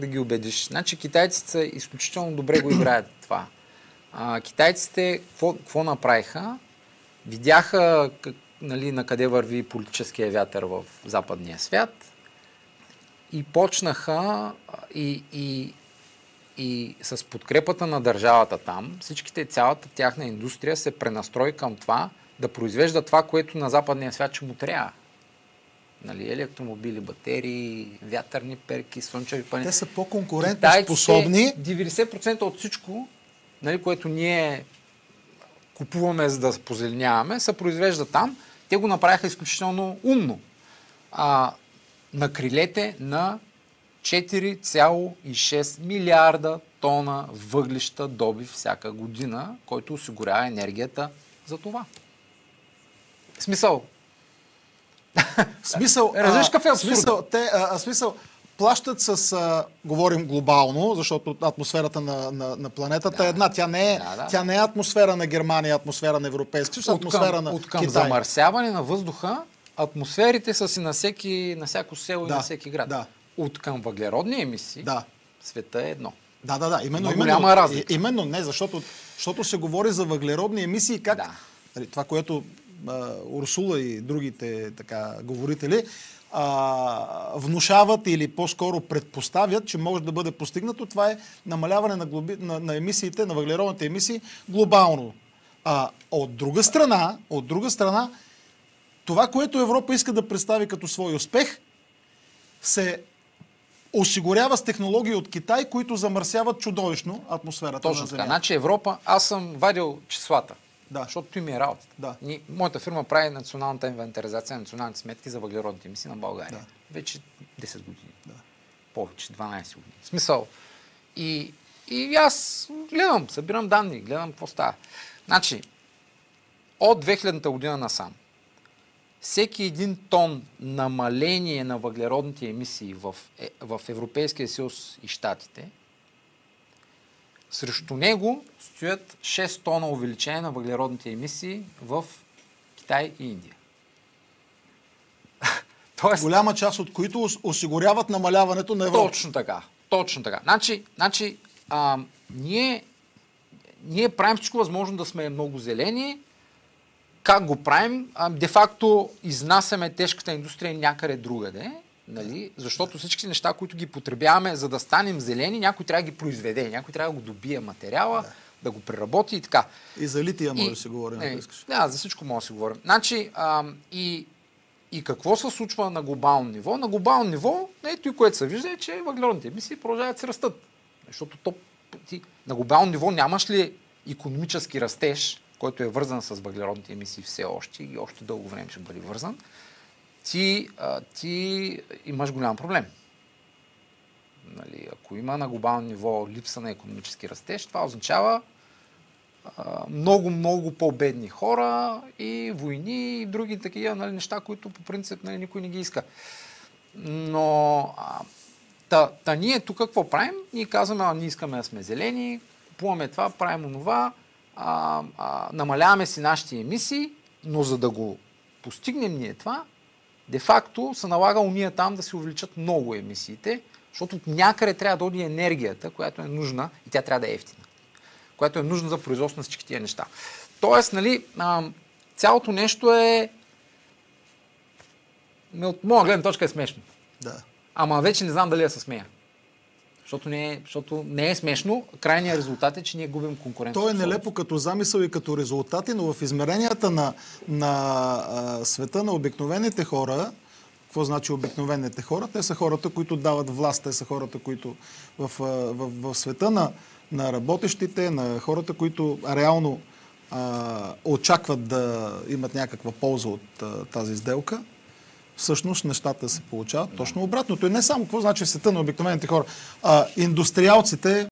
да ги убедиш. Значи китайците са изключително добре го играят това. Китайците какво направиха? Видяха нали, на къде върви политическия вятър в западния свят и почнаха и с подкрепата на държавата там, цялата тяхна индустрия се пренастрои към това да произвежда това, което на западния свят ще му трябва. Нали, електромобили, батерии, вятърни перки, слънчеви панели. Те са по-конкурентно способни. 90% от всичко, нали, което ние купуваме за да позеленяваме, се произвежда там. Те го направиха изключително умно. На крилете на 4,6 милиарда тона въглища добив всяка година, който осигурява енергията за това. Смисъл, разбираш какъв е абсурд? Смисъл, плащат говорим глобално, защото атмосферата на планетата е една. Тя не е атмосфера на Германия, атмосфера на Европейския съюз, атмосфера на Китай. От замърсяване на въздуха, атмосферите са си на всяко село и на всеки град. Да. От към въглеродни емисии, света е едно. Да. Именно не, защото се говори за въглеродни емисии, как това, което Урсула и другите говорители внушават или по-скоро предпоставят, че може да бъде постигнато, това е намаляване на емисиите, на въглеродните емисии глобално. От друга страна, това, което Европа иска да представи като свой успех, се осигурява с технологии от Китай, които замърсяват чудовищно атмосферата на Земята. Точно така. Значи Европа, аз съм вадил числата. Защото той ми е работа. Моята фирма прави националната инвентаризация на националните сметки за въглеродните емисии на България. Вече 10 години. Повече, 12 години. Смисъл. И аз събирам данни, гледам какво става. Значи, от 2000-та година насам, всеки един тон намаление на въглеродните емисии в Европейския съюз и Щатите, срещу него стоят 6 тона увеличение на въглеродните емисии в Китай и Индия. Голяма част от които осигуряват намаляването на Европа. Точно така. Значи ние правим всичко възможно да сме много зелени. Как го правим? Де-факто изнасяме тежката индустрия някъде другаде. Нали? Защото всички неща, които ги потребяваме, за да станем зелени, някой трябва да ги произведе, някой трябва да го добие материала, да го преработи и така. И за лития може да си говорим, ако искаш. Да, за всичко може да си говорим. Значи, и какво се случва на глобално ниво? На глобално ниво, ето и което се вижда е, че въглеродните емисии продължават да се растат. Защото на глобално ниво нямаш ли икономически растеж, който е вързан с въглеродните емисии все още и още дълго време ще бъде вързан, ти имаш голям проблем. Нали, ако има на глобално ниво липса на икономически растеж, това означава много по-бедни хора и войни и други такива неща, които по принцип никой не ги иска. Но ние тук какво правим? Ние казваме, ние искаме да сме зелени, купуваме това, правим онова, намаляваме си нашите емисии, но за да го постигнем ние това, де-факто се налага уния там да се увеличат много емисиите, защото от някъде трябва да доди енергията, която е нужна и тя трябва да е ефтина, която е нужна за производство на всички тия неща. Тоест, нали, цялото нещо е от моя гледна точка е смешно. Ама вече не знам дали да се смея. Защото не е смешно. Крайният резултат е, че ние губим конкурентоспособност. То е нелепо като замисъл и като резултати, но в измеренията на света на обикновените хора, какво значи обикновените хора? Те са хората, които дават власт, те са хората, които в света на работещите, на хората, които реално очакват да имат някаква полза от тази сделка. Всъщност нещата се получават точно обратното. И не само какво значи в света на обикновените хора. Индустриалците